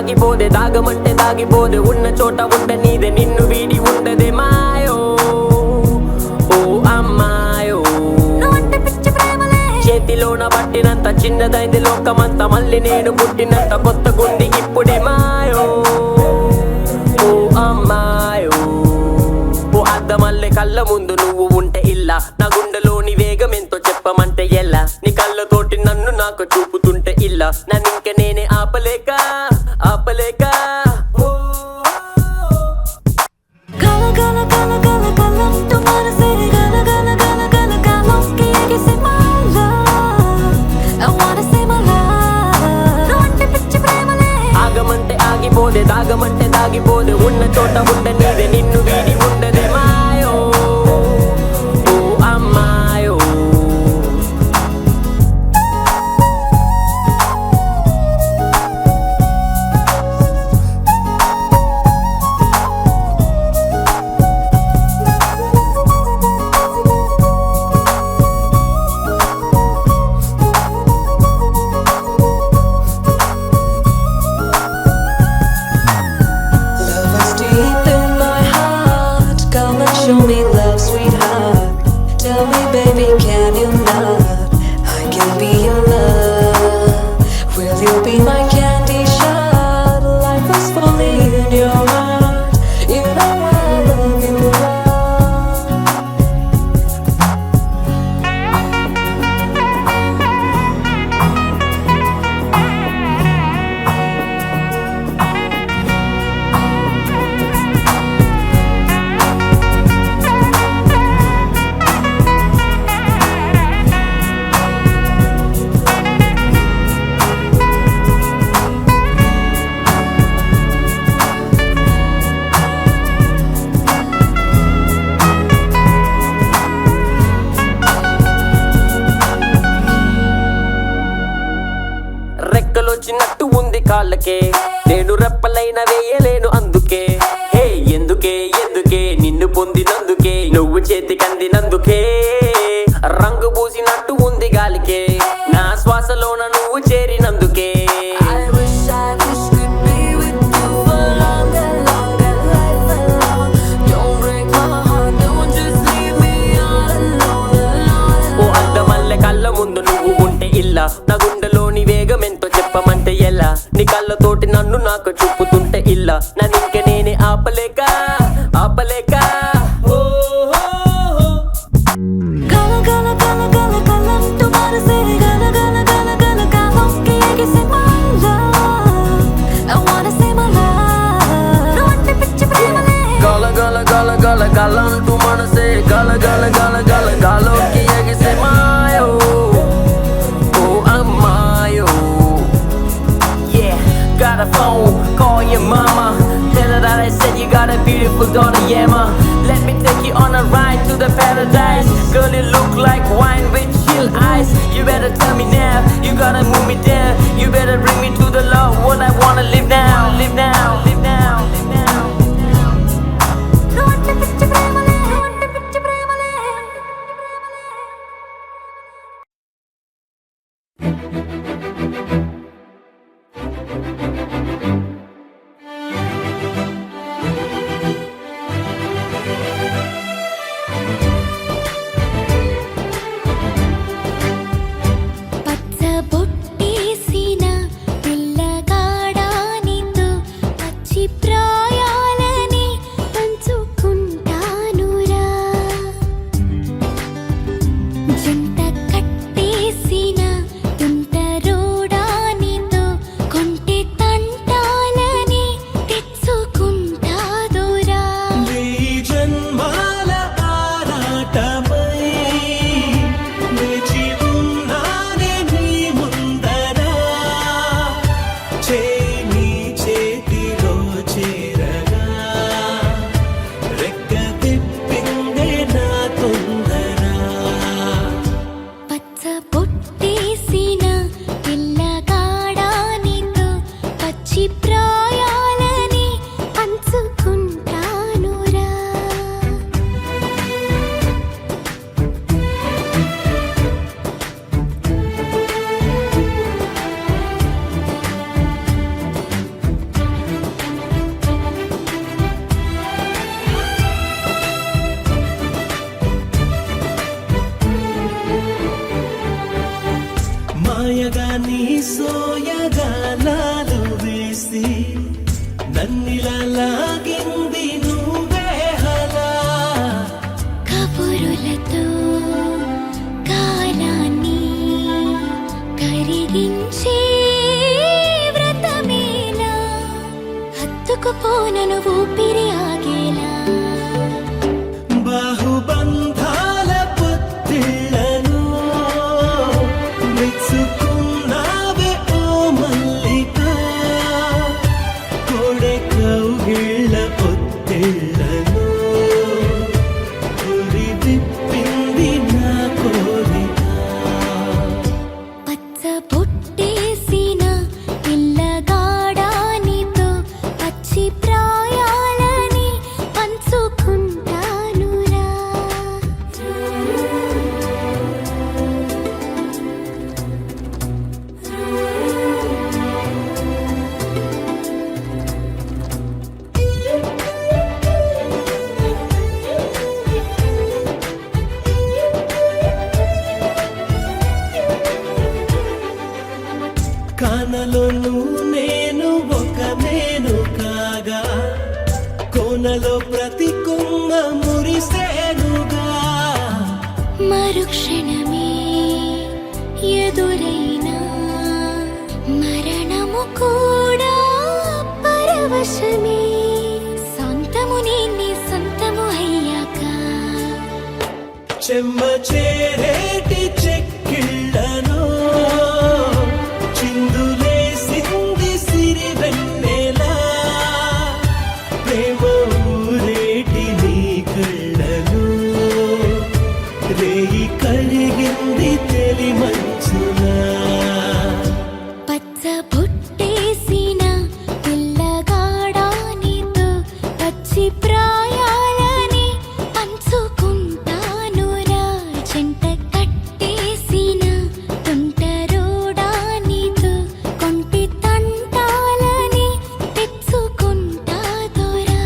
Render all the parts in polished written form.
ఆగిపోదే దాగమంటే దాగిపోదే ఉన్న చోట ఉండ నీదే నిన్ను వీడి ఉండదే మాయో ఓ అమ్మాయో చేతిలోన పట్టినంత చిన్నదైంది లోకమంతా మళ్ళీ నేను పుట్టినంత కొత్త గుండి ఇప్పుడే మాయో ఓ అమ్మాయో ఓ అద్దమల్లె కళ్ళ ముందు నువ్వు ఉంటే ఇల్లా నా గుండెలోని వేగం ఎంతో చెప్పమంటే ఎలా నీ కళ్ళతోటి నన్ను నాకు చూపుతుంటే ఇల్లా నన్నింక నేనే ఆపలేక ఆపలేక ఆగమంటే ఆగిపోదే దాగమంటే దాగిపోదే ఉన్న చోట ఉండ నీదే నిన్ను వీడి ఉండదే మాయో ఓ అమ్మాయో Show me love, sweetheart. Tell me, baby, can you not? I can be your love. Will you be my candy shot? Life is falling in your heart. You know I love you, love. రెక్కలొచ్చినట్టు ఉంది కాళ్ళకే నేను రెప్పలైన వేయలేను అందుకే హే ఎందుకే ఎందుకే నిన్ను పొందినందుకే నువ్వు చేతికందినందుకే రంగు పూసినట్టు ఉంది గాలికే నా శ్వాసలోన నువ్వు చేరినందుకే ఓ అద్దమల్లె కళ్ళ ముందు నువ్వు ఉంటే ఇల్లా నా గుండెలోని వేగం ఎంతో చెప్పమంటే ఎలా నీ కళ్ళతోటి నన్ను నాకు చూపుతుంటే ఇల్లా నన్నింక నేనే ఆపలేక ఆపలేక గల గల గల గల గలంటూ మనసే గల గల గల గల గాలోకి ఎగిసే మాయో ఓ అమ్మాయో got a phone, call your mama. Tell her that I said you got a beautiful daughter, yeah ma. Let me take you on a ride to the paradise. Girl, you look like wine with chill eyes. You better tell me now, you gotta move me down. You better bring me to the love, what I wanna live now, live now, live now, live now. మాయగా నీ సోయగాలాలు వేసి నన్నిలా లాగింది నువ్వే హలా కబురులతో కాలాన్ని కరిగించే వ్రతమేలా హత్తుకుపోనను ఊపిరి ఆగేలా బాహుబంధాల పొత్తిళ్లను మెచ్చుకున్నావే ఓ మల్లిక కోడె కౌగిళ్ళ పొత్తిళ్లను ఉరి విప్పింది నా కోరిక పచ్చ బొట్టేసిన పిల్లగాడానితో పచ్చి ప్రాయాలని పంచుకుంటానురా కానలోను నేను ఒక నేను కాగా కోనలో ప్రతి కొమ్మ మురిసేనుగా మరుక్షణమే ఎదురైనా మరణము కూడా పరవశమే సొంతము నీ సొంతము అయ్యాక చెమ్మ చేరేటి చెక్కిళ్ళను చిందులేసింది సిరి వెన్నెలా ప్రేమ ఊరేటి నీ కళ్ళను రేయి కరిగింది తెలి మంచునా పచ్చ బొట్టేసిన పిల్లగాడానితో పచ్చి ప్రాయాలని పంచుకుంటానురా జంట కట్టేసిన తుంటరోడానితో కొంటి తంటాలని తెచ్చుకుంటాదోరా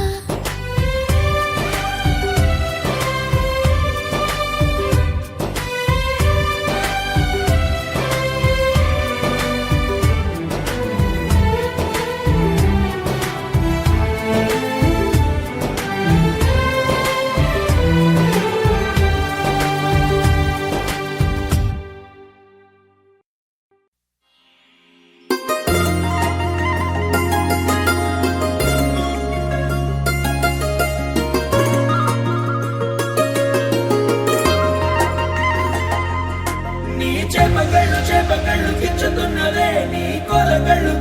నీ చేపగళ్ళు గిచ్చుతున్నవే నీ కోలకళ్ళు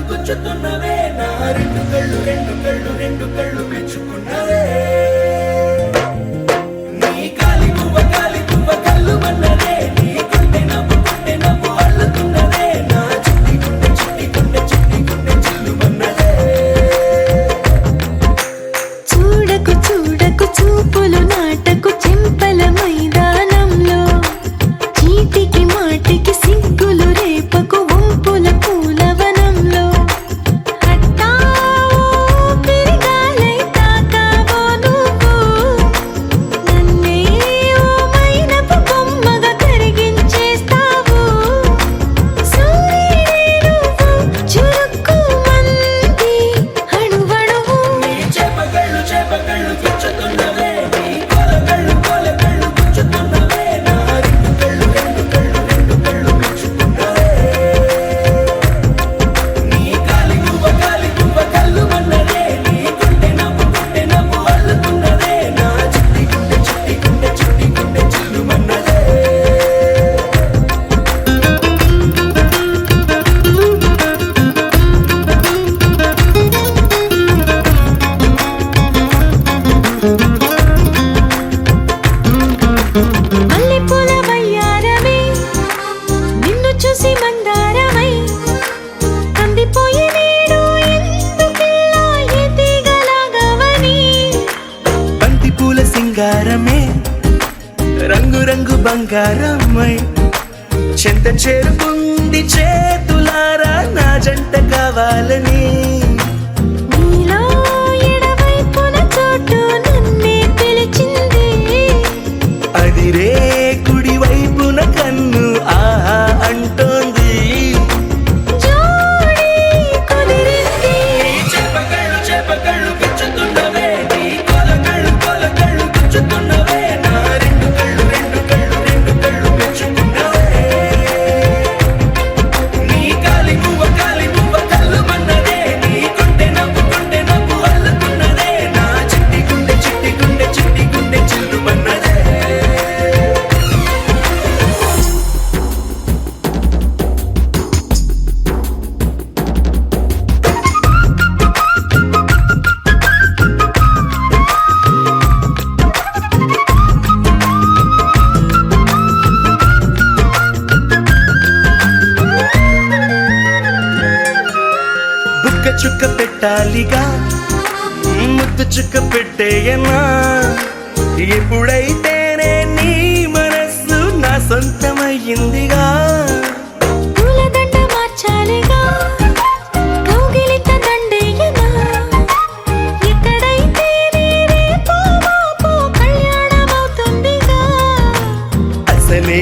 గుచ్చుతున్నవే నా రెండు కళ్ళు మెచ్చుకున్నవే నీ కాలి పువ్వ కళ్ళు మన్నదే నీ గుండె నవ్వు అల్లుతున్నదే నా చిట్టి గుండె చిల్లు మన్నదే చూడకు చూడకు చూపులు నాటకు చెంపల మైదానంలో చీటికి మాటికి సిగ్గులు రేపకు వంపుల పూలవనంలో హట్టావో పెరిగాలై తాకావో నువ్వు నన్నే ఓ మైనపు బొమ్మగా కరిగించేస్తావు సూర్యుడే నువ్వు చురుక్కుమంది అణువణువు నీ చేపగళ్ళు గిచ్చుతున్నవే నీ కోలకళ్ళు గుచ్చుతున్నవే నా రెండు కళ్ళు మెచ్చుకున్నవే నీ కాలి పువ్వ కళ్ళు మన్నదే నీ గుండె నవ్వు అల్లుతున్నదే నా చిట్టి గుండె చిల్లు మన్నదే మల్లెపూల వయ్యారమే నిన్ను చూసి మందారమై కందిపోయి నేడు ఎందుకిలా ఎదిగలాగవని బంతి పూల సింగారమే రంగు బంగారమై చెంత చేరుకుంది చేతులారా నా జంట కావాలని నీలో ఎడవైపున చోటు నన్నే పిలిచింది అదిరే కుడి వైపున కన్ను ఆహా అంటోంది చుక్క పెట్టాలిగా ముద్దు చుక్క పెట్టేయనా ఎప్పుడైతేనే నీ మనస్సు నా సొంతమయ్యిందిగా పూలదండ మార్చాలిగా కౌగిలిత దండేయనా ఎక్కడైతే రేపో మాపో కళ్యాణమవుతుందిగా అసలే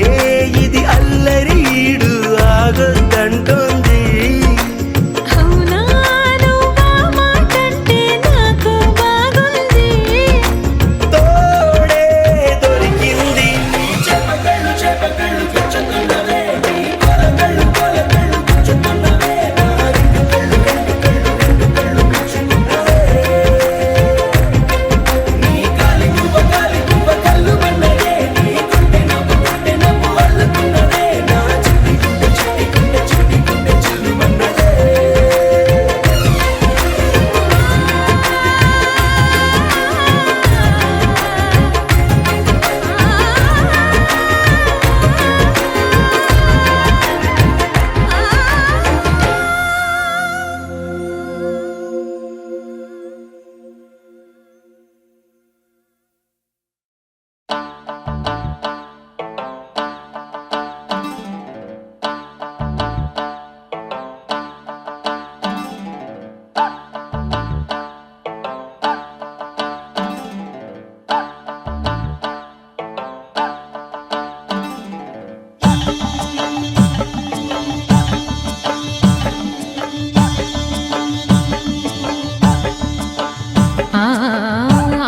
ఇది అల్లరి ఈడు ఆగొద్దంటోంది అవునా నువ్వా మాటంటే నాకు బాగుంది తోడే దొరికింది చెప్పకళ్ళు చెప్పకళ్ళు గుచ్చుతున్నవే నీ కొలకళ్ళు కొలకళ్ళు గుచ్చుతున్నవే నా రెండు కళ్ళు గుచ్చుతున్నవే నీ కాలి గువ్వ కళ్ళు మన్నదే నీ గుండె నవ్వు అల్లుకున్నదే నా చిట్టి గుండె చిల్లుమన్నదే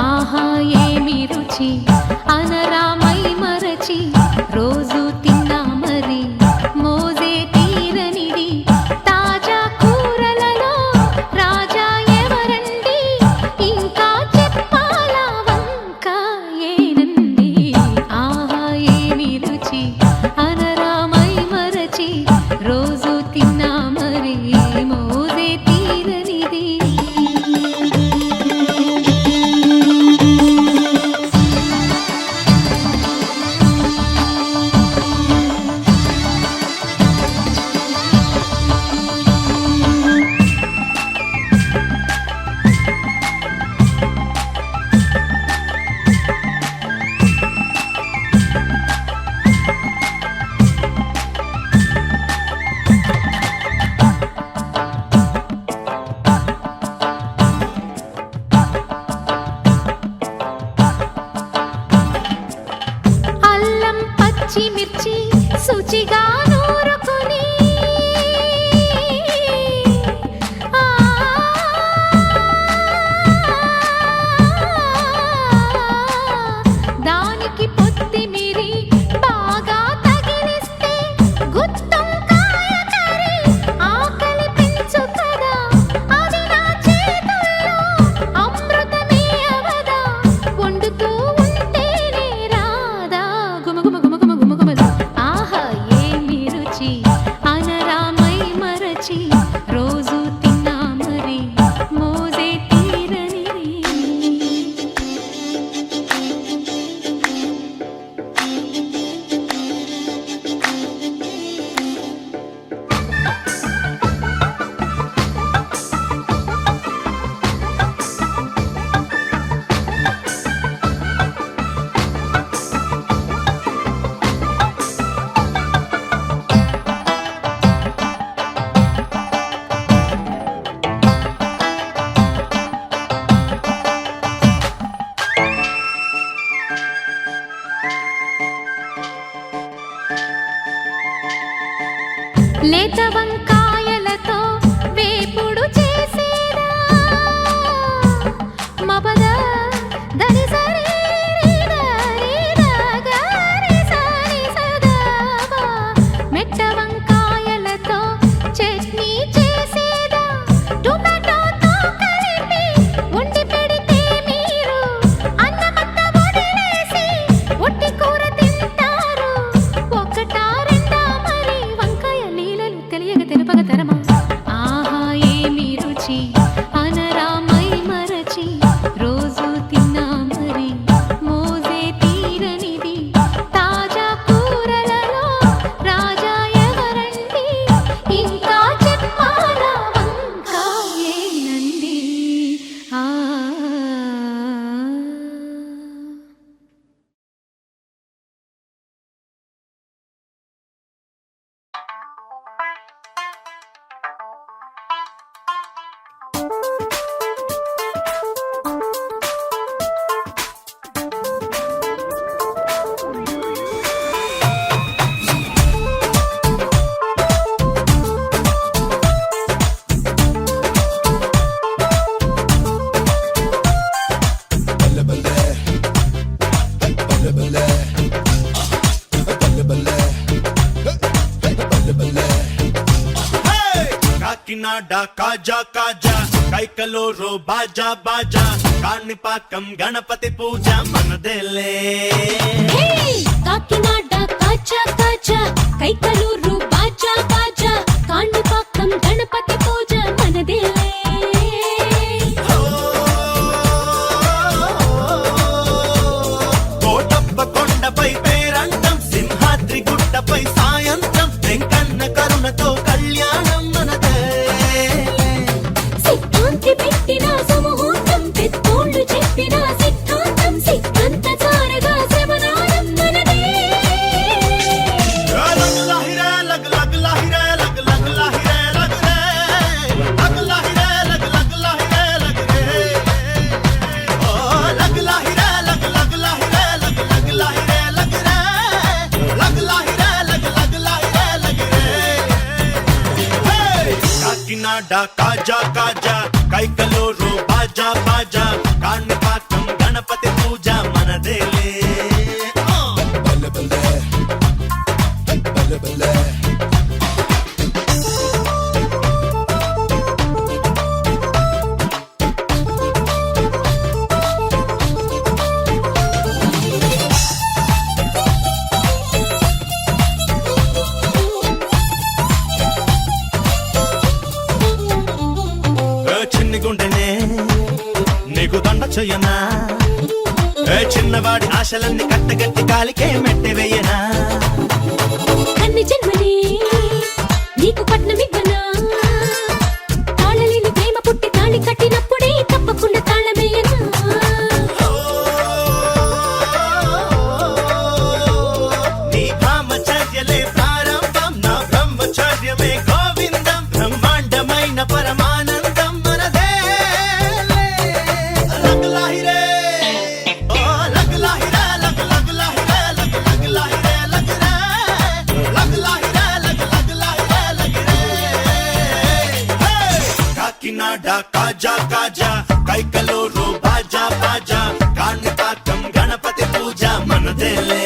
ఆహా ఏమి రుచి అనరామై మరచి రోజు తిన్నా మరి మోజే తీరనిది తాజా కూరలలో రాజా ఎవరండి ఇంకా చెప్పాలా వంక ఏనండి ఆహా ఏమి రుచి అనరామై మరచి రోజు తిన్నా మరి మోజే తీరనిది అల్లం పచ్చిమిర్చి శుచిగా నూరుకుని దానికి పొత్తిమిరి బాగా తగిలిస్తే గుత్తొంకాయ కర్రీ ఆకలి పెంచు కదా అది నా చేతుల్లో అమృతమే అవదా వండుతూ ఉంటేనే రాదా గుమగుమగుమగుమగుమగుమలు ఆహా ఏమి రుచి అనరామై మరచి రోజు తిన్నా మరి మోజే తీరనిది లేత వంకాయలతో వేపుడు చేసేదా మపద దని సరి మెట్ట వంకాయలతో చట్నీ చేసేదా టొమాటోతో కలిపి వండి పెడితే మీరు అన్నమంతా వదిలేసి ఒట్టి కూర తింటారు ఒకటా రెండా మరి వంకాయ లీలలు తెలియక తెలుపగ తరమా ఆహా ఏమి రుచి అనరామై మరచి రోజు తిన్నా మరి మోజే తీరనిది తాజా కూరలలో రాజా ఎవరండి కాకినాడ కాజా కాజా కైకలూరు బాజా బాజా కాణిపాకం గణపతి పూజ మనదేలే కాకినాడ కాచా కాచా కైకలూరు బాజా బాజా కాణిపాకం గణపతి పూజ మనదేలే కోటప్ప కొండపై పేరంటం సింహాద్రి గుట్టపై సాయంత్రం వెంకన్న కరుణతో కళ్యాణం మనదే సిద్ధాంతి పెట్టిన సమూహం పెద్దోళ్ళు చెప్పిన సిద్ధాంతం సిద్ధాంత చారగా శ్రవణానం మనదే లగ్ లాహిరే లగ్ లగ్ లాహిరే లగ్ లగ్ లాహిరే లగ్ రే లగ్ లాహిరే లగ్ లగ్ లాహిరే లగ్ రే ఓ లగ్ లాహిరే లగ్ లగ్ లాహిరే లగ్ లగ్ లాహిరే లగ్ రే లగ్ లాహిరే లగ్ లగ్ లాహిరే లగ్ రే కాకినాడ కాజా కాజా కైకలూరు బాజా బాజా కాణిపాకం గణపతి పూజ మనదేలే చిన్ని గుండెనే నీకు దండ చెయ్యనా చిన్నవాడి ఆశలన్నీ కట్టగట్టి కాలికే మెట్టి వెయ్యనా అన్ని జన్మలే నీకు పట్నమివ్వనా తాళలేని ప్రేమ పుట్టి తాళి కట్టినప్పుడే తప్పకుండా తాళమేయనా నీ బ్రహ్మచర్యలే ప్రారంభం నా బ్రహ్మచర్యమే గోవిందం బ్రహ్మాండమైన పరమానందం మనదే లగ్ లాహిరే ఓ లగ్ లాహిరే లగ్ లగ్ లాహిరే లగ్ లగ్ లాహిరే లగ్ రే లగ్ లాహిరే లగ్ లగ్ లాహిరే లగ్ రే కాకినాడ కాజా కాజా కైకలూరు బాజా బాజా కాణిపాకం గణపతి పూజ మనదేలే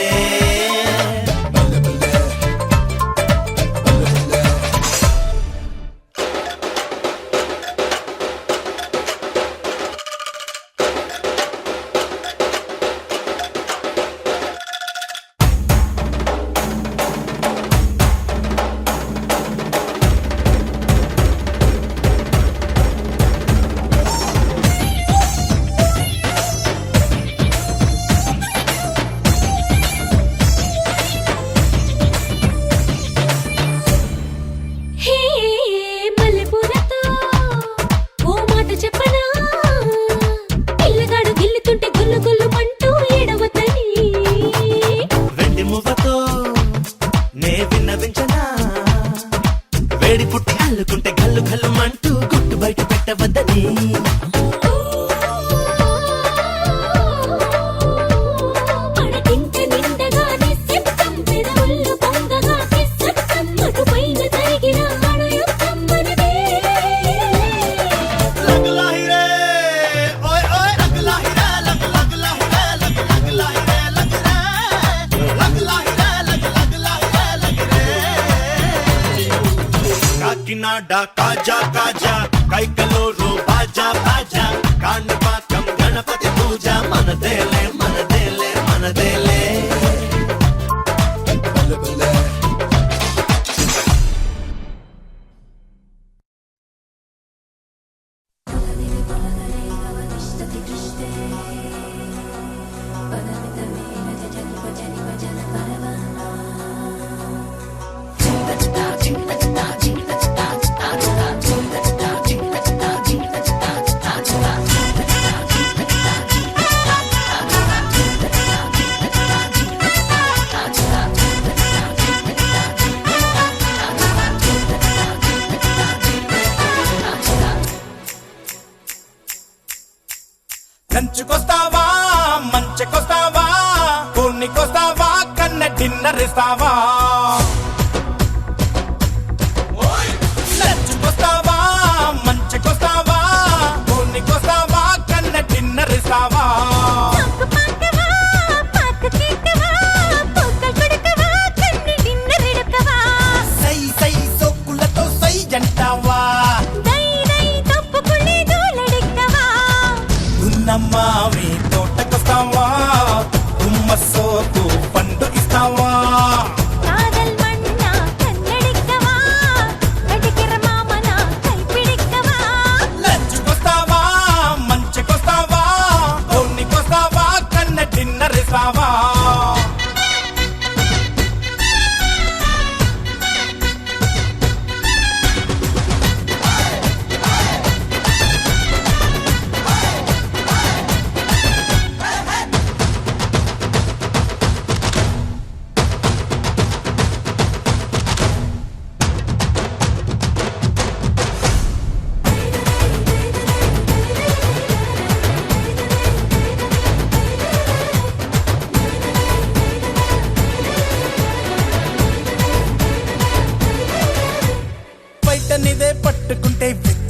హే మల్లెపూలతో ఓ మాట చెప్పనా పిల్లగాడు గిల్లుతుంటే గుల్లు గుల్లు మంటూ ఏడవద్దని వెండి మువ్వతో నే విన్నవించనా వేడి పుట్టి అల్లుకుంటే గల్లు గల్లు మంటూ గుట్టు బయట పెట్టవద్దని పడకింట నిండగా నిశ్శబ్దం పెదవుల్లో పొంగగా నిశ్శబ్దం అటుపైన జరిగిన అణుయుద్ధం మనదే లగ్ లాహిరే ఓయ్ ఓయ్ లగ్ లాహిరే లగ్ లగ్ లాహిరే లగ్ లగ్ లాహిరే లగ్ రే లగ్ లాహిరే లగ్ లగ్ లాహిరే లగ్ రే కాకినాడ కాజా కాజా కైకలూరు బాజా బాజా కాణిపాకం గణపతి పూజ మనదేలే మనదేలే మనదేలే లంచుకొస్తావా మంచుకొస్తావా పూర్ణికొస్తావా కన్న డిన్నర్ ఇస్తావా లంచుకొస్తావా మంచుకొస్తావా పూర్ణికొస్తావా కన్న డిన్నర్ ఇస్తావా సై సై సోకులతో సై జంటావా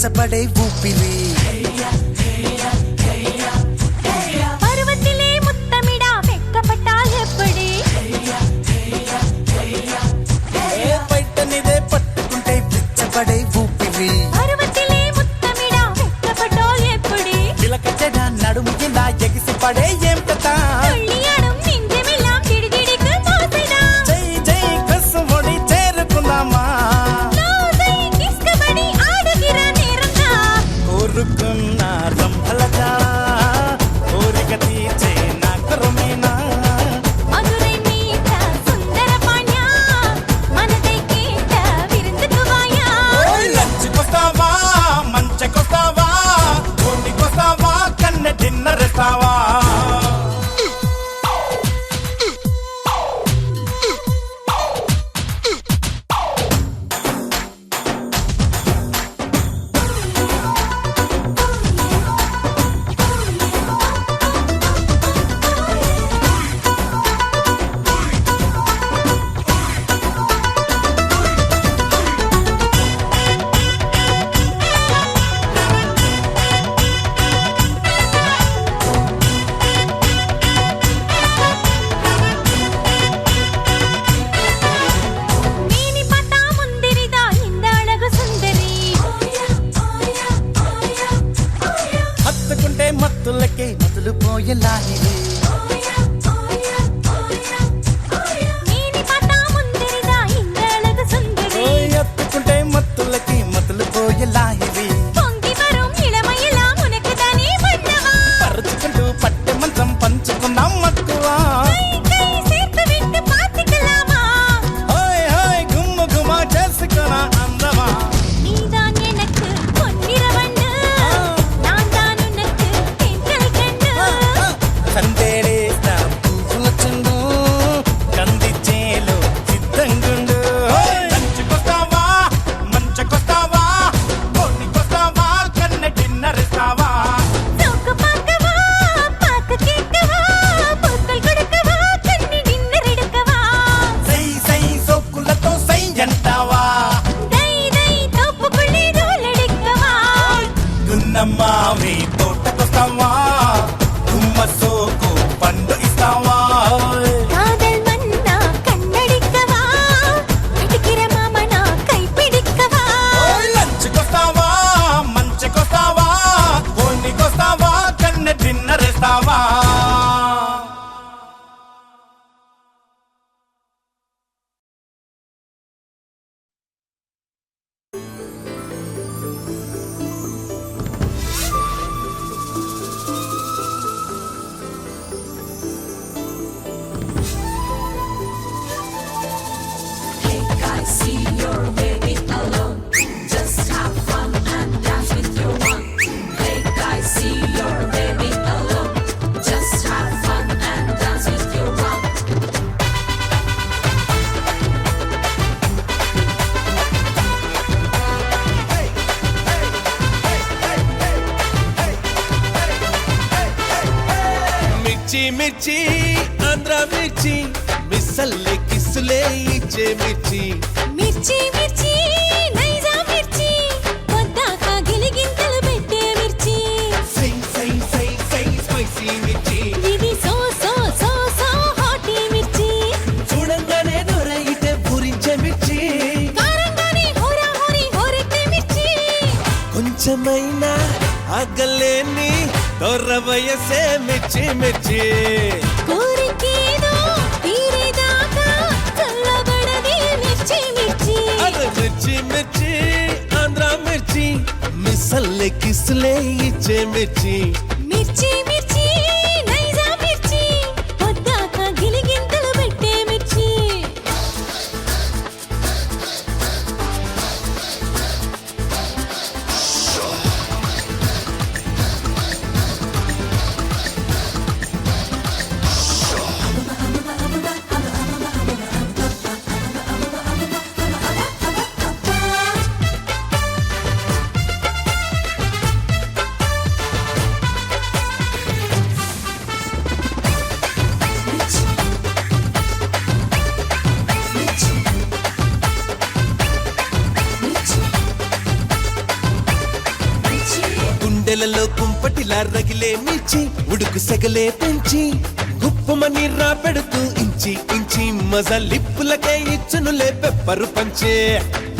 రెచ్చపడే ఊపిరి పర్వతిలే ముత్తమిడా వెక్కపట్టా ఎప్పుడే బయటనిదే పట్టుకుంటే రెచ్చపడే ఊపిరి పర్వతిలే ముత్తమిడా వెక్కపట్టా ఎప్పుడే చిలక చెడ నడుము కింద ఎగిసి పడే ఏం కథ తుళ్ళియాడం నింజమిలాం దిడిదిడికు మోసడా జై జై కసుమొడి చేరుకుందామా లోజై కిస్కబడి ఆడుగిరా నేరంగా కోరుకున్న రంభలగా కోరిక తీర్చే నా కరుమేనా మధురై మీట సుందర పాణ్యా మనదై కేట విరుందుకు వాయా లంచ్కొస్తావా మంచకొస్తావా కోడికొస్తావా కన్న డిన్నర్ ఇస్తావా ನೀನಿ ಪತ ಮುಂದಿರಿದ ಇಂದ ಅಳಗು ಸುಂದರಿ హత్తుకుంటే మత్తులకే మొదలు పోయేలాహిరి ನೀನಿ ಪತ ಮುಂದಿರಿದ ಇಂದ ಅಳಗು ಸುಂದರಿ హత్తుకుంటే మత్తులకి మొదలు పోయేలాహిరి పొంగి వరం ఇళమయిలా మునకదాని వన్నవా పరుచుకుంటూ పట్టె మంచం పంచుకుందాం మక్కువా కై కై సేర్తు విట్టు పాతికలామా హాయ్ హాయ్ గుమ్మ గుమ్మ చేసుకున్న అందమా நீதான் எனக்கு பொன்னிறவண்ணு நான் தான் உனக்கு தென்றல் கண்ணு కందేలేసిన పువ్వుల చెండు కందిచ్చేలో సిద్ధంగుండు లంచ్కొస్తావా మంచకొస్తావా కోడికొస్తావా కన్న డిన్నర్ ఇస్తావా సోకు పాకవా పాక కేకవా పూకల్ కొడకవా కన్ని డిన్నర్ ఎడకవా సై సై సోకులతో సై అంటావా దై దై తోపుకుళ్ళి రోలెడెక్కవా గున్నమ్మావి తోటకొస్తావా గుమ్మ సోకు పండు ఇస్తావా కాదల్ మన్నా కన్నడిక్కవా కటికిర మామన కైపిడిక్కవా లంచ్కొస్తావా మంచకొస్తావా కోడికొస్తావా కన్న డిన్నర్ ఇస్తావా మిర్చి మిర్చి ఆంధ్ర మిర్చి మిస్సల్లే కిస్సులే ఇచ్చే మిర్చి మిర్చి మిర్చి నైజా మిర్చి పొద్దాక గిలిగింతలు పెట్టే మిర్చి సై సై సై సై స్పైసీ మిర్చి ఇది so so so so hottie మిర్చి చూడంగానే దొరైతే పూరించే మిర్చి కారంగానే హోరా హోరీ హోరెత్తే మిర్చి కొంచెమైనా ఆగలేని దొర వయసే మిర్చి మిర్చి కోరికేదో తీరేదాకా చల్లబడది మిర్చి మిర్చి అరే మిర్చి మిర్చి ఆంధ్ర మిర్చి మిస్సల్లే కిస్సులే ఇచ్చే మిర్చి మిర్చి మిర్చి నైజా మిర్చి పొద్దాక గిలిగింతలు పెట్టే మిర్చి గుండెలలో కుంపటిలా రగిలే మిర్చి ఉడుకు సెగలే పెంచి గుప్పమని పెడుతూ ఇంచి ఇంచి మజా లిప్పులకే ఇచ్చునులే పెప్పరు పంచే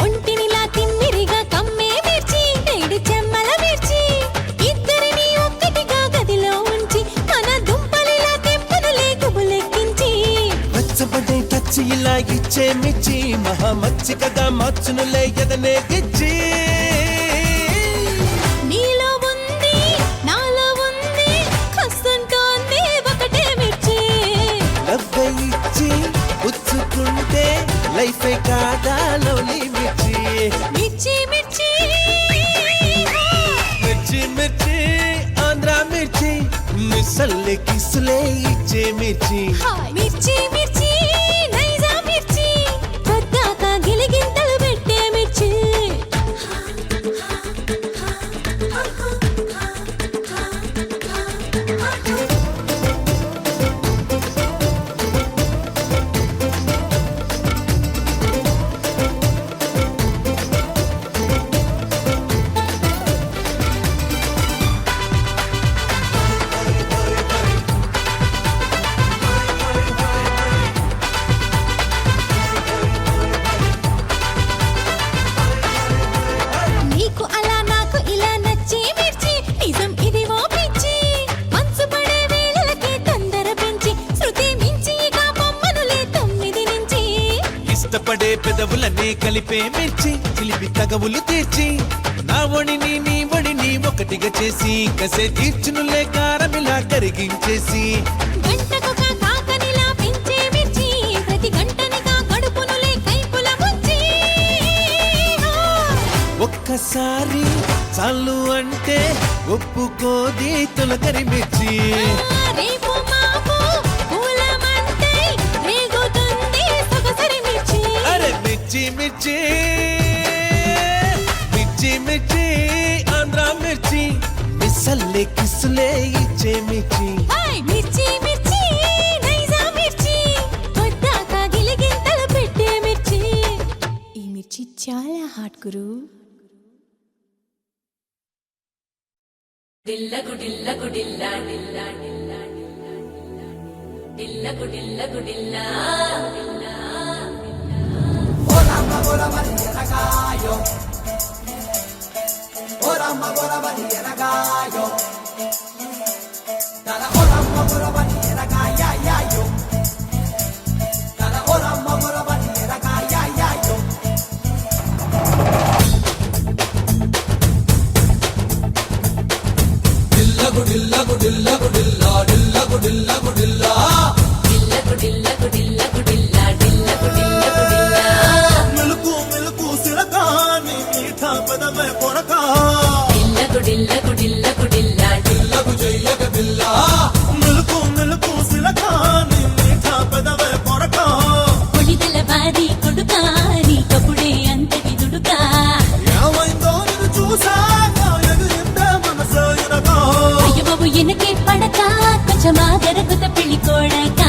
ఒంటినిలా తిమ్మిరిగా కమ్మే మిర్చి ఏడు చెమ్మల మిర్చి ఇద్దరిని ఒక్కటిగా గదిలో ఉంచి మన దుంపలిలా తెంపునులే గుబులెక్కించి పచ్చబడే టచ్ ఇలా ఇచ్చే మిర్చి మహా మచ్చికగా మార్చునులే ఎదనే గిచ్చి నీలో ఉంది నాలో ఉంది కస్తుంటోంది ఒకటే మిర్చి లవ్వే ఇచ్చి పుచ్చుకుంటే లైఫే కాదా లోని మిర్చి మిర్చి మిర్చి మిర్చి మిర్చి ఆంధ్ర మిర్చి మిసల్లే కిసులే ఇచ్చే మిర్చి హాయ్ మిర్చి మిర్చి నైజా మిర్చి కొద్దాక గిలిగింతలు పెట్టే మిర్చి నీకు అలా నాకు ఇలా నచ్చే మిర్చి నిజం ఇది ఓ పిచ్చి మనసు పడే వేళలకే తొందర పెంచి శృతి మించి ఇక బొమ్మనులే 9 నుంచి ఇష్టపడే పెదవులనే కలిపే మిర్చి చిలిపి తగవులు తీర్చి నా ఒడిని నీ ఒడిని ఒకటిగా చేసి కసే తీర్చునులే కారమిలా కరిగించేసి గంటకొక కాకనిలా పెంచే మిర్చి ప్రతి గంటనిగా గడుపునులే కైపుల ముచ్చి ఒక్కసారి చాలు అంటే ఒప్పుకోది తొలకరి మిర్చి రేపు మాపు పూలమంటే రేగుతుంది సొగసరి మిర్చి అరే మిర్చి మిర్చి మిర్చి మిర్చి ఆంధ్ర మిర్చి మిసల్లే కిసులే ఇచ్చే మిర్చి హాయ్ మిర్చి మిర్చి నైజా మిర్చి కొద్దాక గిలిగింతలు పెట్టే మిర్చి ఈ మిర్చి చాలా హాట్ గురు దిల్లకు దిల్లకు దిల్లా దిల్లా దిల్లా దిల్లకు దిల్లకు దిల్లా దిల్లకు దిల్లకు దిల్లకు దిల్లా దిల్లకు దిల్లకు దిల్లా మిలుకు మిలుకు సిలకాని మీఠా పదమే కొరక దిల్లకు దిల్లకు దిల్లకు దిల్లా దిల్లకు చెయ్యక దిల్లా మిలుకు మిలుకు సిలకాని మీఠా పదమే కొరక కొడిదల బాది కొడుకా నీ కప్పుడే అంతటి దుడుకా ఏమైందో నిన్ను చూసాక ఎగిరిందే మనసు ఎనగా అయ్య బాబు ఎనకే పడక కొంచెం ఆదరకుత పెళ్లి కోడక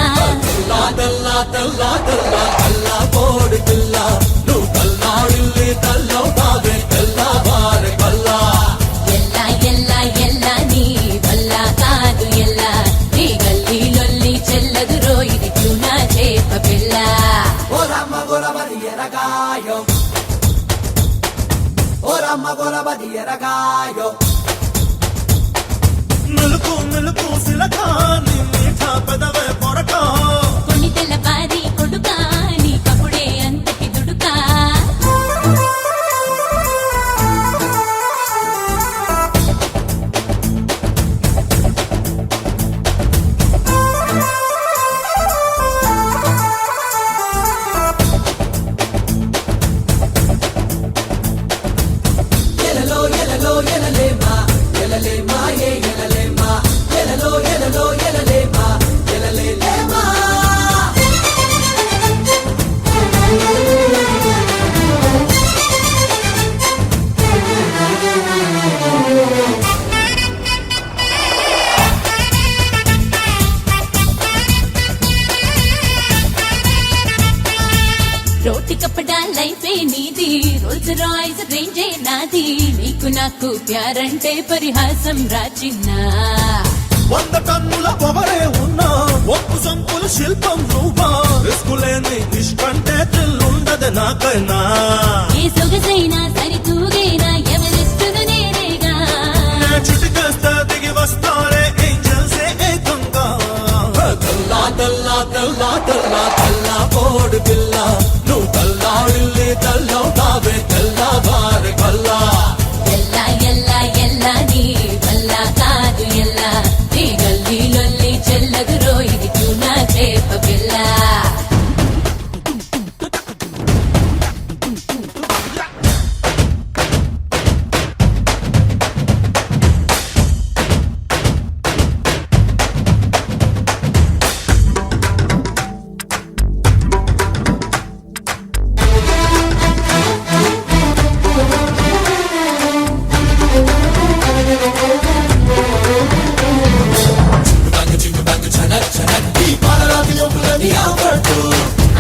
ఎల్లా ఎల్లా ఎల్లా నీ వల్ల కాదు ఎల్లా నీ గల్లీ లొల్లి చెల్లదు రోయిది క్యూనా చేప పిల్ల మిలుకు మిలుకు సిలకాని మీఠా పదమే కొరక కొడిదల బాది కొడుకా నీ కప్పుడే అంతటి దుడుకా ఎలలేమా లైఫే నీది రోల్స్ రాయ్స్ రేంజే నాది నీకు నాకు ప్యారంటే పరిహాసం రాచిన్నా 100 టన్నుల పొగరే ఉన్నా ఒప్పు సంపుల శిల్పం నువ్వా రిస్కులేని ఇష్టంటే థ్రిల్లుండదు నాకైనా ఏ సొగసైనా సరితూగైనా ఎవరిస్తును నేనేగా చుటికేస్తే దిగి వస్తారే ఏంజల్సే ఏకంగా తెల్లా తెల్లా తెల్లా తెల్లా తెల్లా కోడి పిల్ల నువ్వు తెల్లాడిల్లి తెల్లవుతావే తెల్లవారి కల్లా ఎల్లా ఎల్లా ఎల్లా నీ వల్ల కాదు ఎల్లా నీ గల్లీలొల్లి చెల్లదురో ఇది చూనా చేప పిల్ల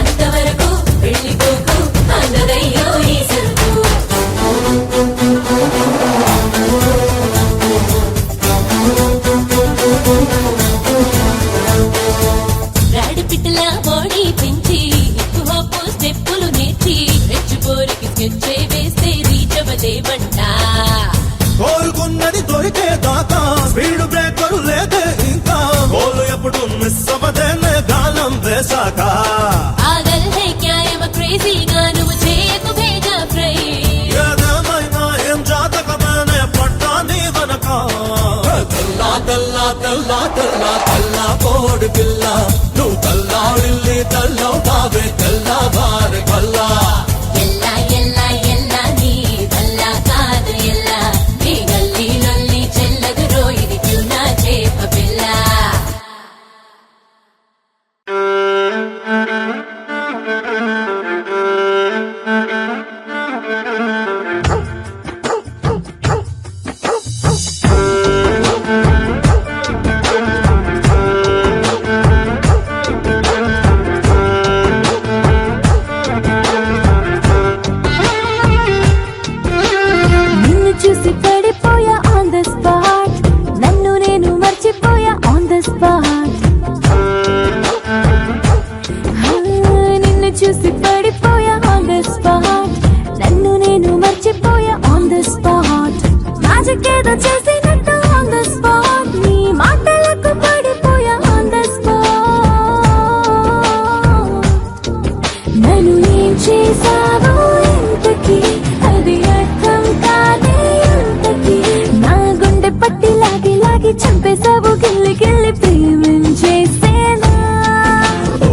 అంతవరకు వెళ్ళిపోకు అందరయ్యో ఈ సరుకు రాడి పిట్టల బాడీ పెంచి హిప్ హాప్ స్టెప్పులు నేర్చి రెచ్చిపోరికి స్కెచ్చే వేస్తే రీచవలేవంట కోరుకున్నది దొరికే దాకా స్పీడ్ బ్రేకర్ లేదే ఇంకా గోలు ఎప్పుడు మిస్ అవ్వదేనే గాలం వేశాక ఆగల్ హై క్యా ఎమ క్రేజీగా నువ్వు చేయకు భేజా ఫ్రై ఏదేమైనా ఏం జాతకమేనే పట్టా నీ వెనక తెల్లా తెల్లా తెల్లా తెల్లా తెల్లా కోడి పిల్ల నువ్వు తెల్లాడిల్లి తెల్లవుతావే తెల్లవారి కల్లా ఎల్లా ఎల్లా ఎల్లా నీ వల్ల కాదు ఎల్లా నీ గల్లీలొల్లి చెల్లదురో ఇది ట్యూనా చేప పిల్ల నిన్ను చూసి పడిపోయా ఆన్ ద స్పాట్ నన్ను నేను మర్చిపోయా ఆన్ ద స్పాట్ నిన్ను చూసి పడిపోయా ఆన్ ద స్పాట్ నన్ను నేను మర్చిపోయా ఆన్ ద స్పాట్ మ్యాజిక్ ఏదో చేసినట్టు ఆన్ ద స్పాట్ నీ మాటలకు పడిపోయా ఆన్ ద స్పాట్ నన్ను ఏం చేసావో ఇంతకీ అది అర్థం కాదే ఇంతకీ నా గుండె పట్టి లాగి లాగి చంపేసావు గిల్లి గిల్లి ప్రేమించేసేనా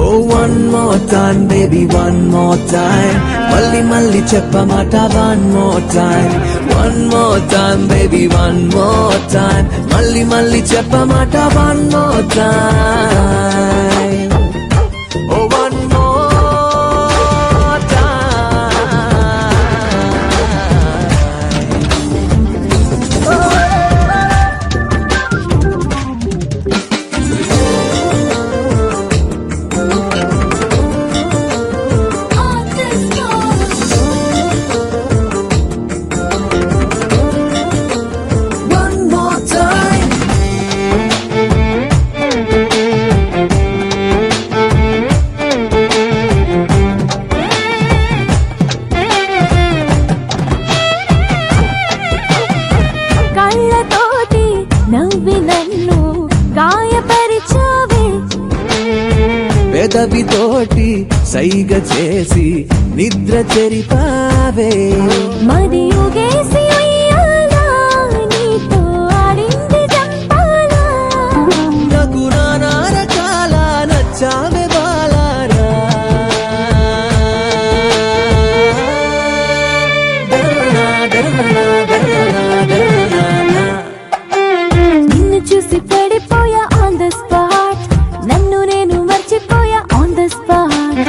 Oh, one more time, baby, one more time. Malli malli cheppamata, one more time. One more time, baby, one more time. Malli malli cheppamata, one more time. Oh, one more time. One more time. కళ్ళతోటి నవ్వి నన్ను గాయపరిచావే పెదవితోటి సైగ చేసి నిద్ర చెరిపావే మది ఊగేసి ఉయ్యాలా నీతో ఆడింది చంపాలా నాకు నానా రకాల నచ్చావే బాలారా దరనా, దరనా, దరనా, దరనా. నిన్ను చూసి పడిపోయా ఆన్ ద స్పాట్ నన్ను నేను మర్చిపోయా ఆన్ ద స్పాట్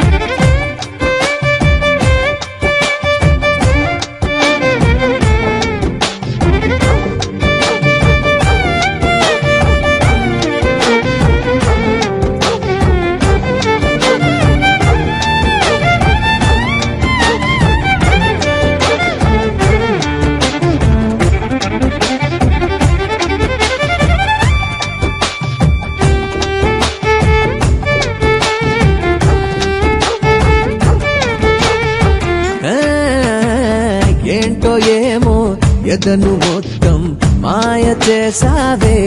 ఏంటో ఏమో ఎదను మొత్తం మాయ చేసావే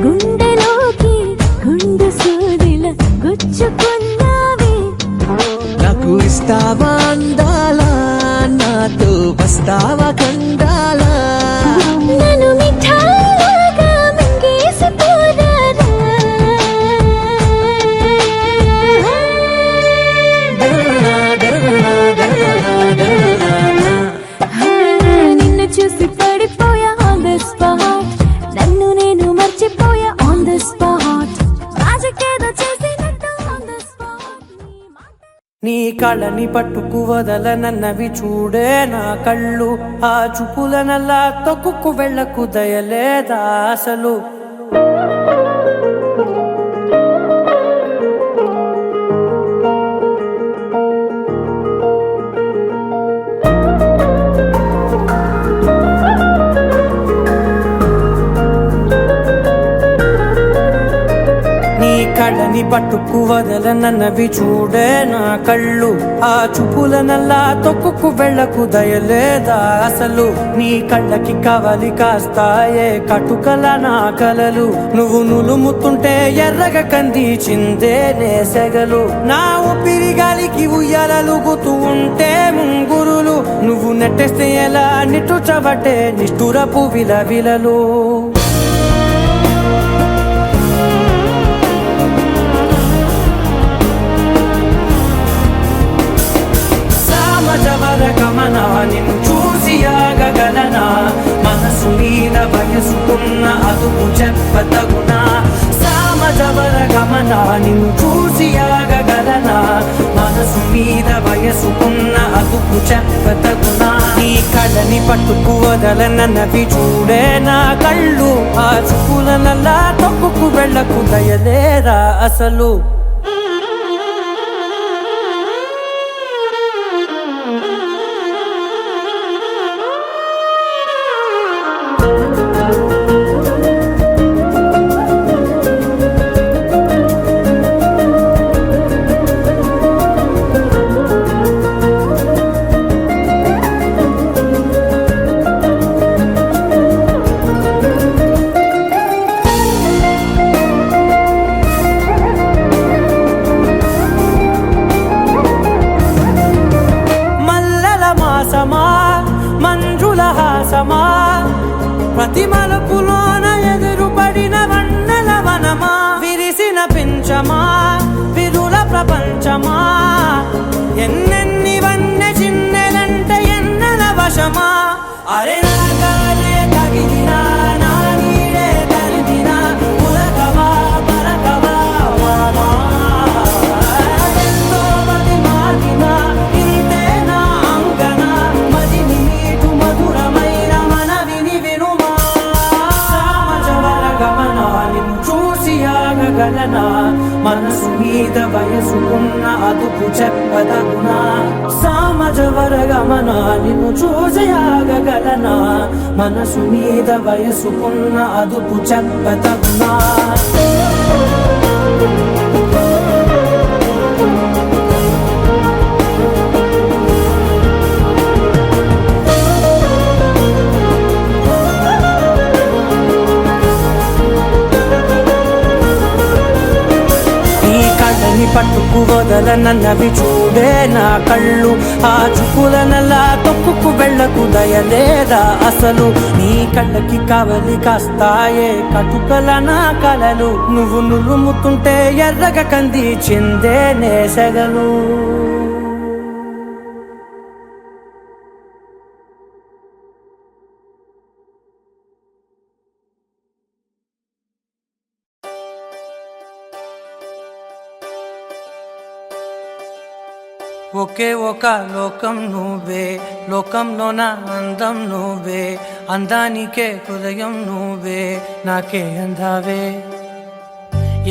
గుండెలోకి గుండె సూదిల గుచ్చుకున్నావే నాకు ఇస్తావా అందాలా నాతో వస్తావా కండాలా నన్ను మిఠాయిలాగా మింగేసిపోరారా నిన్ను చూసి పడిపోయా ఆన్ ద స్పాట్ నన్ను నేను మర్చిపోయా ఆన్ ద స్పాట్ రాజకేదో చేసినట్టు ఆన్ ద స్పాట్ నీ కళ్ళని పట్టుకు వదలనన్నవి చూడే నా కళ్ళు ఆ చూపులనల్లా తొక్కుకు వెళ్ళకు దయలేదా అసలు కళ్ళని పట్టుకు వదలనన్నవి చూడే నా కళ్ళు ఆ చూపులనల్లా తొక్కుకు వెళ్ళకు దయలేదా అసలు నీ కళ్ళకి కవలి కాస్తాయే కటుకల నా కలలు నువ్వు నులుముతుంటే ఎర్రగ కందిచిందే నేసెగలు నా ఊపిరి గాలికి ఉయ్యాలలుగుతూ ఉంటే ముంగురులు నువ్వు నెట్టేస్తే ఎలా నిట్టుచబట్టే నిష్ఠురపు విలవిలలు గమనా నిన్ను చూసి ఆగగలనా మనసు మీద వయసుకున్న అదుపు చెప్పతగునా సామజవర గమనా నిన్ను చూసి ఆగగలనా మనసు మీద వయసుకున్న అదుపు చెప్పతగునా నీ కళ్ళని పట్టుకు వదలనన్నవి చూడే నా కళ్ళు ఆ చూపులనల్లా తొక్కుకు వెళ్ళకు దయలేరా అసలు మంజుల హాసమా ప్రతి మలుపులోన ఎదురుపడిన వన్నెల వనమా విరిసిన పించమా విరుల ప్రపంచమా ఎన్నెన్ని వన్నె చిన్నెలంటే ఎన్నెల వశమా అరే నాగాలే తగిలినా నా నీడే తరిమినా పులకవా పలకవా మామా ఎంతో మది మాటినా ఇంతే నా అంగన మదిని మీటు మధురమైన మనవిని వినుమా సామజవర గమనా నిన్ను చూసి ఆగగలనా మనసు మీద వయసుకున్న అదుపు చెప్పదగునా సామజవర గమనా నిన్ను చూసి ఆగగలనా మనసు మీద వయసుకున్న అదుపు చెప్పదగునా పట్టుకు వదలనన్నవి చూడే నా కళ్ళు ఆ చూపులనల్లా తొక్కుకు వెళ్ళకు దయలేదా అసలు నీ కళ్ళకి కవలి కాస్తాయే కటుకల నా కలలు నువ్వు నులుముతుంటే ఎర్రగ కందిచిందే నేసెగలు ఒకే ఒక లోకం నువ్వే లోకంలో నా అందం నువ్వే అందానికే హృదయం నువ్వే నాకే అందావే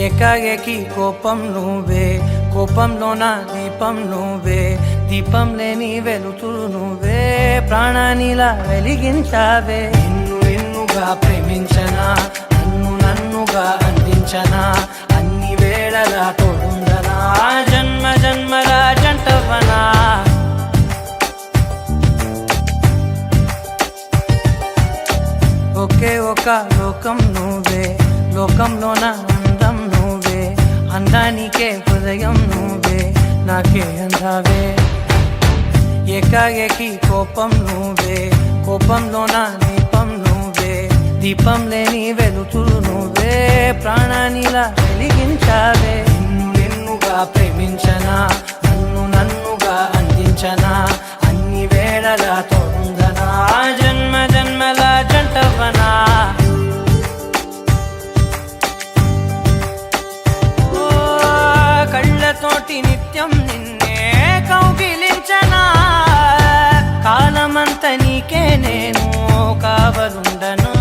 ఏకాఏకి కోపం నువ్వే కోపంలో నా దీపం నువ్వే దీపం లేని వెలుతురు నువ్వే ప్రాణానిలా వెలిగించావే నిన్ను నిన్నుగా ప్రేమించనా నన్నుగా అందించనా అన్ని వేళలా తోడుందనా జన్మ జన్మల జంటవనా ఒక లోకం నువ్వే, లోకంలోన అందం నువ్వే, అందానికే హృదయం నువ్వే, నాకే అందావే. ఏకాఏకి కోపం నువ్వే, కోపంలోన దీపం నువ్వే, దీపం లేని వెలుతురు నువ్వే, ప్రాణానిలా వెలిగించావే. నిన్నుగా ప్రేమించనా, నన్ను నన్నుగా అందించనా, అన్ని వేళలా తోడుందనా, జన్మ జన్మల జంటవనా. ఓ కళ్ళతోటి నిత్యం నిన్నే కౌగిలించనా, కాలమంత నీకే నేను కావలుండనా.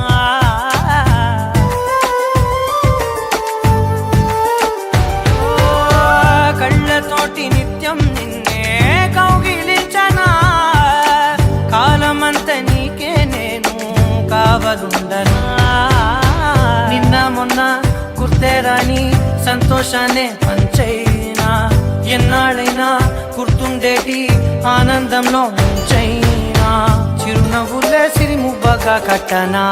కళ్ళతోటి నిత్యం నిన్నే కౌగిలించనా, కాలమంత నీకే నేను కావలుండనా. నిన్న మొన్న గుర్తేరాని సంతోషాన్ని పంచైనా, ఎన్నాళ్ళైనా గుర్తుండేటి ఆనందంలో ముంచైనా, చిరునవ్వులే సిరిముబ్బగా కట్టనా.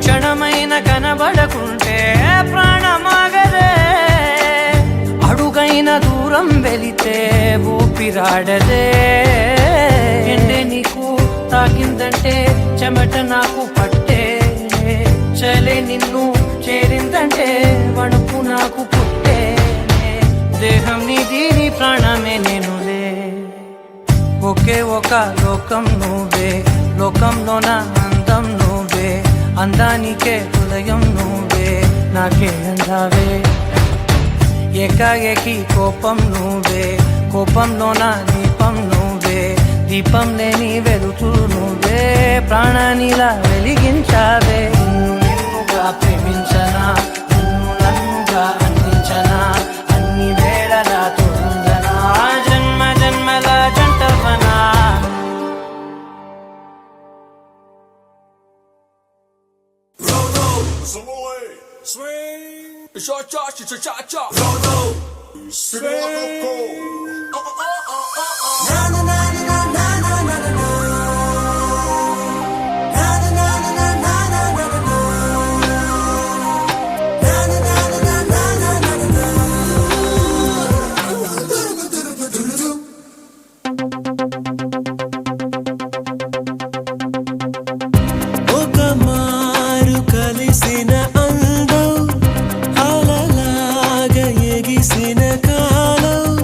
క్షణమైన కనబడకుంటే ప్రాణమాగదే, అడుగైన దూరం వెళితే ఊపిరాడదే. ఎండే నీకు తాకిందంటే చెమట నాకు పట్టే, చలే నిన్ను చేరిందంటే వణుకు నాకు పుట్టే. దేహం నీది నీ ప్రాణమే నేనులే, ఒకే ఒక లోకం నువ్వే, లోకంలోన అందం నువ్వే, అందానికే హృదయం నువ్వే, నాకే అందావే. ఏకాఏకి కోపం నువ్వే, కోపంలోన దీపం నువ్వే, దీపం లేని వెలుతురు నువ్వే, ప్రాణానిలా వెలిగించావే. నిన్నుగా ప్రేమించనా, నన్ను నన్నుగా అందించనా, అన్ని వేళలా తోడుందనా, జన్మ జన్మల జంటవనా. ఒక మారు కలిసిన అందం, అలలాగా ఎగిసిన కాలం,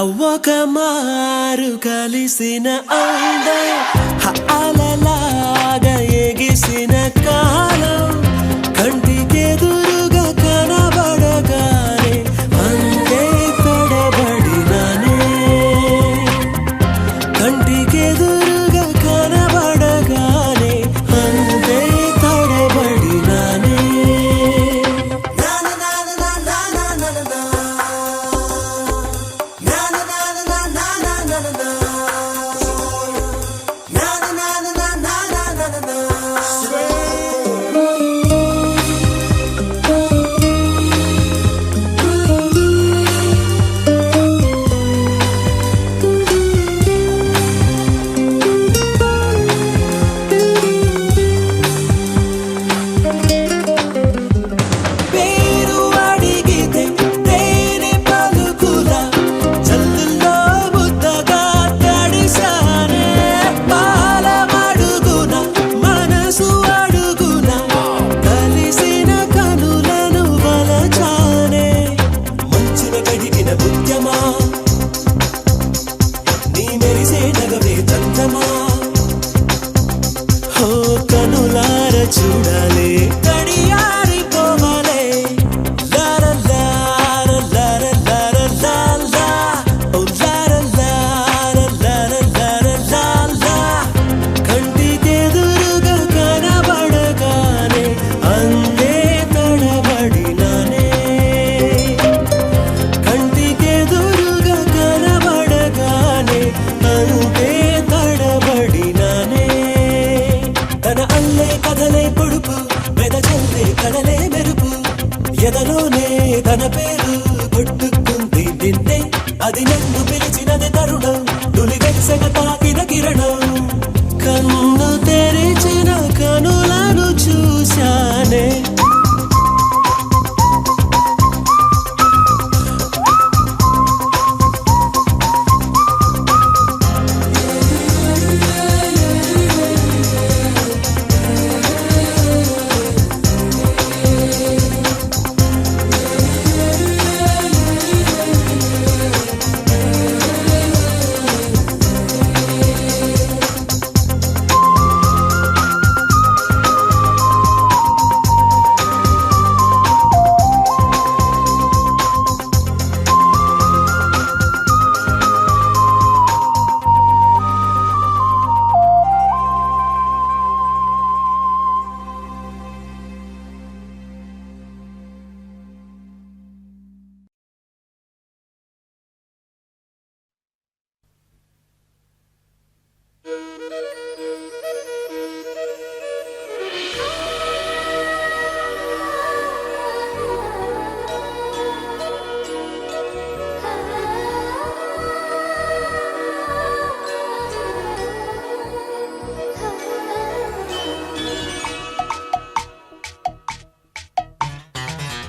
ఒక మారు కలిసిన అందం అలలాగా ఎగిసిన కాలం కంటికెదురుగా కనబడగానే అంతే తడబడినానే కంటికెదురుగా కనబడగానే అంతే తడబడినానే చూడాలి కడియారిపోవాలే లార లార లార లార లాలా ఓ లార లార లార లార లాలా కంటికెదురుగా కనబడగానే అంతే తడబడినానే కంటికెదురుగా కనబడగానే అంతే తడబడినానే తన అల్లే కదలే పొడుపు వెదజల్లే కడలే మెరుపు ఎదలోనే తన పేరు కొట్టుకుంది నిన్నే అది నన్ను పిలిచినది తరుణం తొలి వెచ్చగా తాకిన కిరణం కన్ను తెరిచిన కనులను చూశానే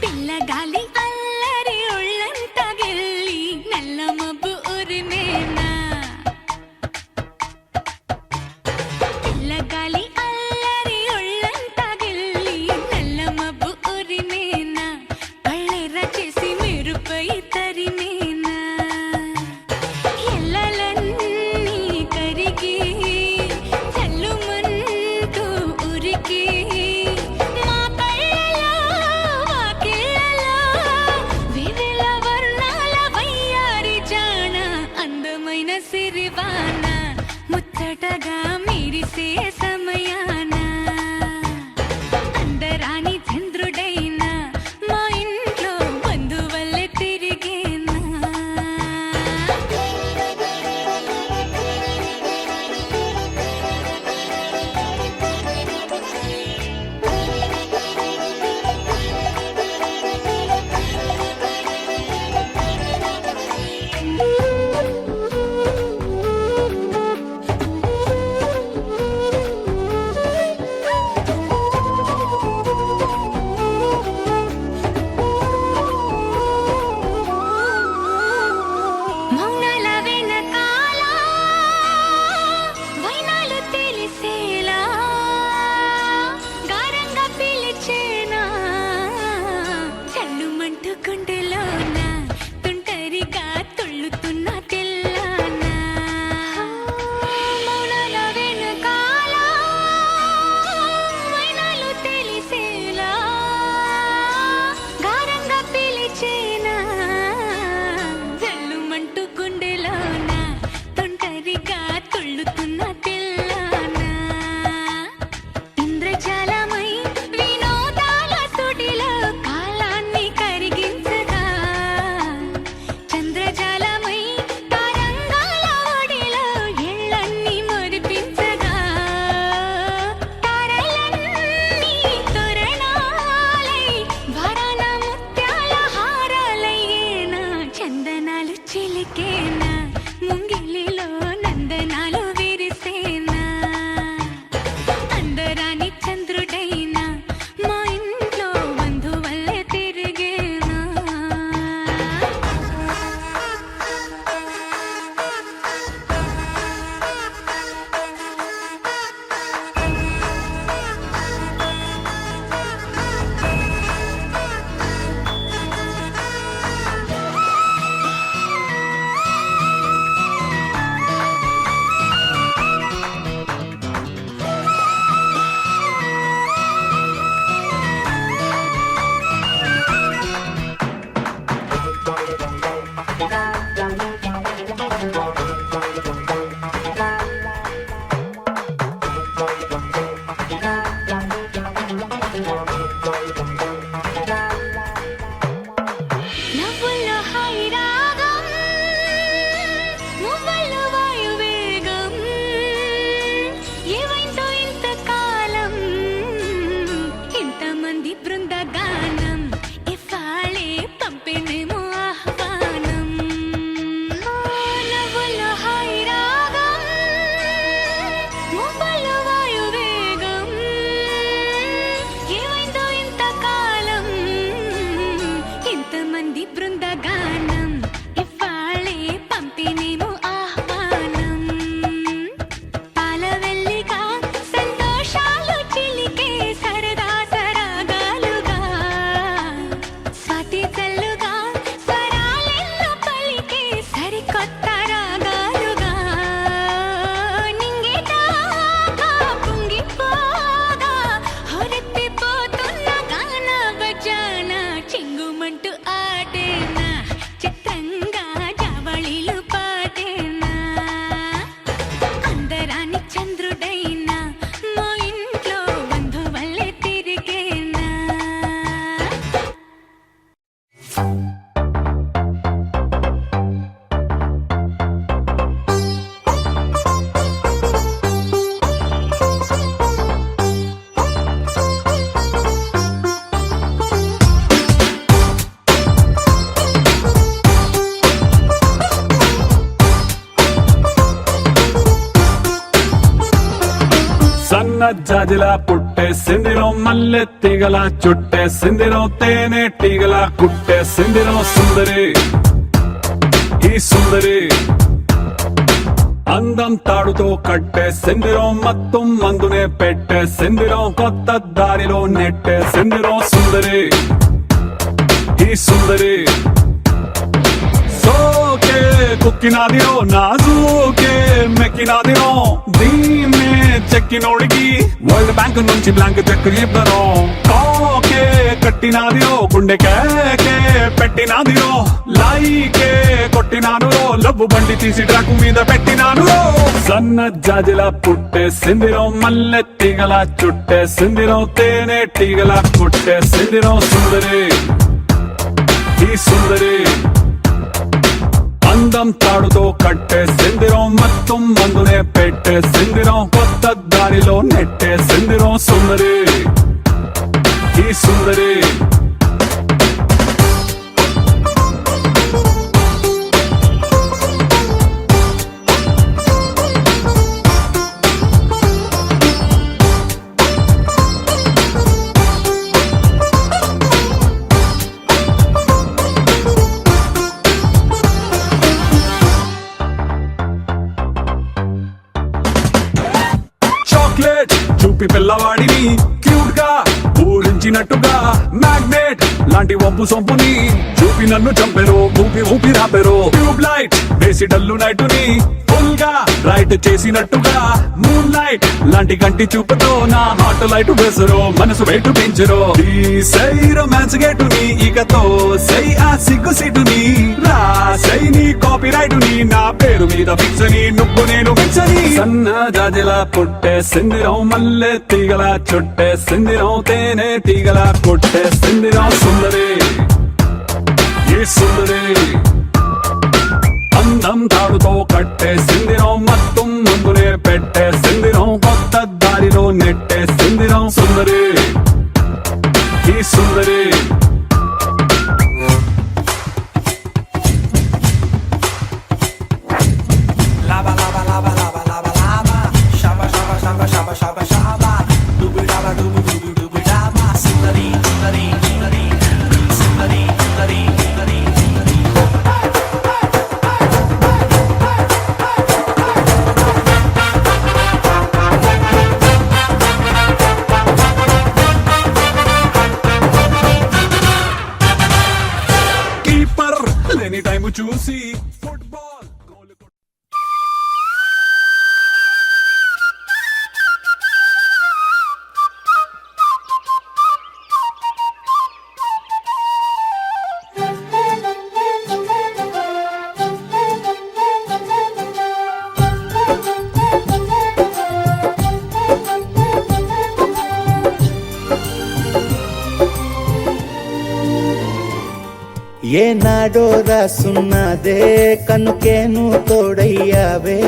పిల్లగాలి అల్లరి ఒళ్ళంత గిల్లి నల్ల మబ్బు ఉరిమేనా పిల్లగాలి అల్లరి ఒళ్ళంత గిల్లి నల్ల మబ్బు ఉరిమేనా కళ్ళెర్ర చేసి మెరుపై తరిమేనా ఎల్లలన్నీ కరిగి చల్లుమంటూ ఉరికి మా కళ్ళలో వాకిళ్ళలో వివిధ వర్ణాల వయ్యారి జాణ అందమైన సిరివాన ముచ్చటగా మెరిసే సమయాన అందరాని చంద్రుడైనా మా ఇంట్లో బంధువల్లే తిరిగేనా సన్న జాజిలా పుట్టేసిందిరో మల్లె తీగల చుట్టేసిందిరో తేనె తీగల కుట్టేసిందిరో సుందరి ఈ సుందరి అందం తాడుతో కట్టేసిందిరో మత్తం మందునే పెట్టేసిందిరో కొత్త దారిలో నెట్టేసిందిరో సుందరి ఈ సుందరి సోకే కుక్కినాదిరో నాజూకే మెక్కినాదిరో దీన్నే చెక్కినోడికి వరల్డ్ బ్యాంక్ నుంచి బ్లాంక్ చెక్ ఇవ్వను కాకే కట్టినాదిరో గుండె కేకే పెట్టినాదిరో లైకే కొట్టినాను లవ్వు బండి తీసి ట్రాక్ మీద పెట్టినాను సన్న జాజిలా పుట్టేసిందిరో మల్లె తీగల చుట్టేసిందిరో తేనె తీగల కుట్టేసిందిరో సుందరి ఈ సుందరి అందం తాడుతో కట్టేసిందిరో మత్తం మందునే పెట్టేసిందిరో కొత్త దారిలో నెట్టేసిందిరో సుందరి ఈ సుందరి చాక్లెట్ చూపి పిల్లవాడిని క్యూట్ గా ఊరించినట్టుగా మ్యాగ్నెట్ లాంటి వంపు సొంపుని చూపి నన్ను చంపెరు ఊపి ఊపి రాపెరు ట్యూబ్ లైట్ వేసి డల్లు నైటుని ఫుల్ గా రైట్ చేసినట్టుగా మూన్ లైట్ లాంటి కంటి చూపుతో నా హార్ట్ లైట్ వేసరు మనసు వెయిట్ పెంచరు ఈ సై రొమాన్స్ గేటుని ఇకతో సై ఆ సిగ్గు సీటుని రాసై నీ కాపీ రైటుని నా పేరు మీద ఫిక్స్ అని నువ్వు నేను ఫిక్స్ అని సన్న జాజిలా పుట్టేసిందిరో మల్లె తీగల చుట్టేసిందిరో తేనె తీగల కొట్టేసిందిరో సుందరి ఈ సుందరి అందం తాడుతో కట్టేసిందిరో మత్తం ముందునే పెట్టేసిందిరో కొత్త దారిలో నెట్టేసిందిరో సుందరి ఈ సుందరి కీపర్ లేని టైము చూసి ఫుట్బాల్ గోల్ ఏనాడో రాసున్నదే కనుకేను తోడయ్యావే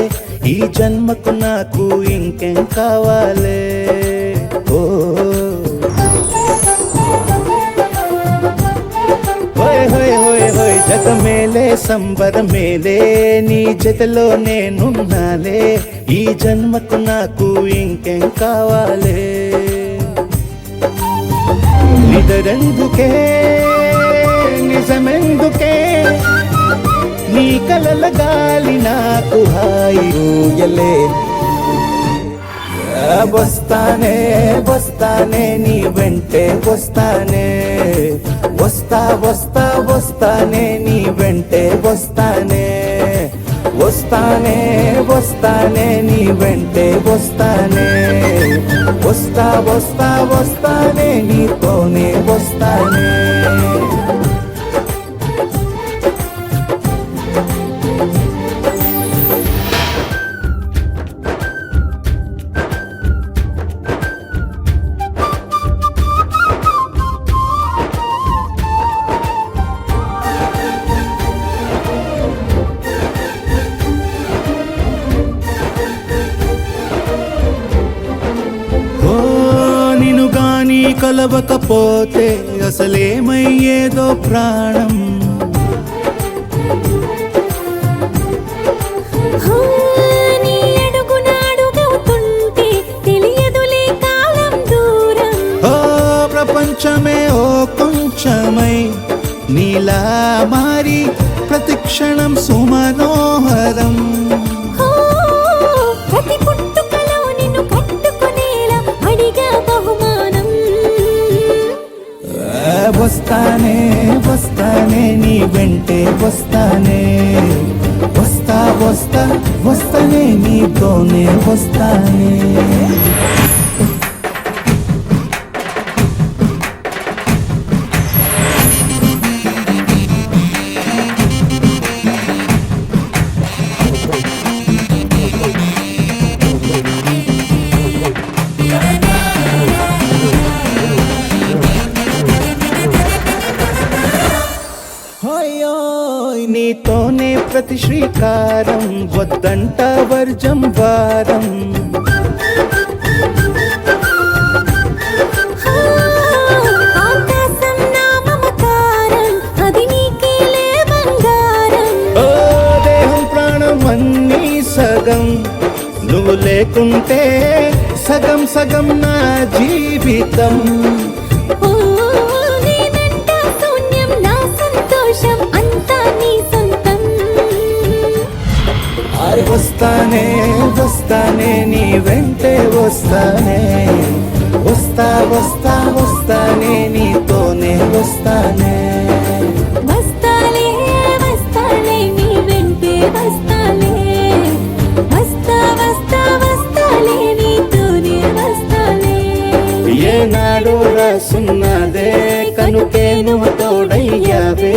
ఈ జన్మకు నాకు ఇంకేం కావాలే ఓ హోయ్ హోయ్ హోయ్ హోయ్ జగ మేలే సంబర మేలే నీ జతలో నేనున్నాలే ఈ జన్మకు నాకు ఇంకేం కావాలే నిదరెందుకే నిజమెందుకే నీ కలల గాలి నాకు హాయిలే వస్తానే వస్తానే నీ వెంటే వస్తానే వస్తా వస్తా వస్తానే నీ వెంటే వస్తానే వస్తానే వస్తానే నీ వెంటే వస్తానే వస్తా వస్తా వస్తానే నీతోనే వస్తానే కలవకపోతే అసలేమయ్యేదో ప్రాణం నీ అడుగున అడుగవుతుంటే తెలియదులే క్షణం సుమనోహరం. ఓ, ప్రతి పుట్టుకలో నిన్ను కట్టుకునేలా అడిగా బహుమానం. వస్తానే వస్తానే నీ వెంటే వస్తానే, వస్తా వస్తా వస్తానే నీతోనే వస్తానే. హోయోయ్ నీతోనే ప్రతి శ్రీకారం, వద్దంట వర్జం వారం. ఆకాశం నా మమకారం, అది నీకేలే బంగారం. ఓ దేహం ప్రాణం అన్నీ సగం, నువ్వు లేకుంటే సగం సగం నా జీవితం. ఓ, నేనంట శూన్యం, నా సంతోషం అంతా నీ సొంతం. వస్తానే వస్తానే నీ వెంటే వస్తానే, వస్తా వస్తా వస్తానే నీతోనే వస్తానే. వస్తాలే వస్తాలే నీ వెంటే వస్తాలే, వస్తా వస్తా వస్తాలే నీతోనే వస్తాలే. ఏనాడో రాసున్నదే కనుకే నువ్వు తోడయ్యావే,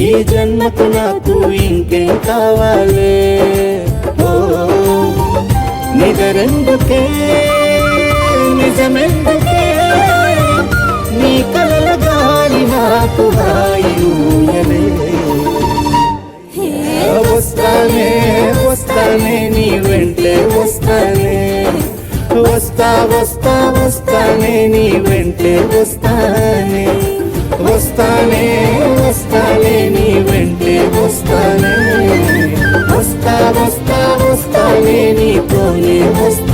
ఈ జన్మకు నాకు ఇంకేం కావాలే. ఓ నిజరెందుకే నిజమెందుకే, నీ కలల గాలి నాకు హాయిలే. వస్తానే వస్తానే నీ వెంటే వస్తానే, వస్తా వస్తా వస్తానే నీ వెంటే వస్తానే. వస్తానే వస్తానే నీ వెంటే వస్తానే, వస్తా వస్తా వస్తానే నీతోనే వస్తానే.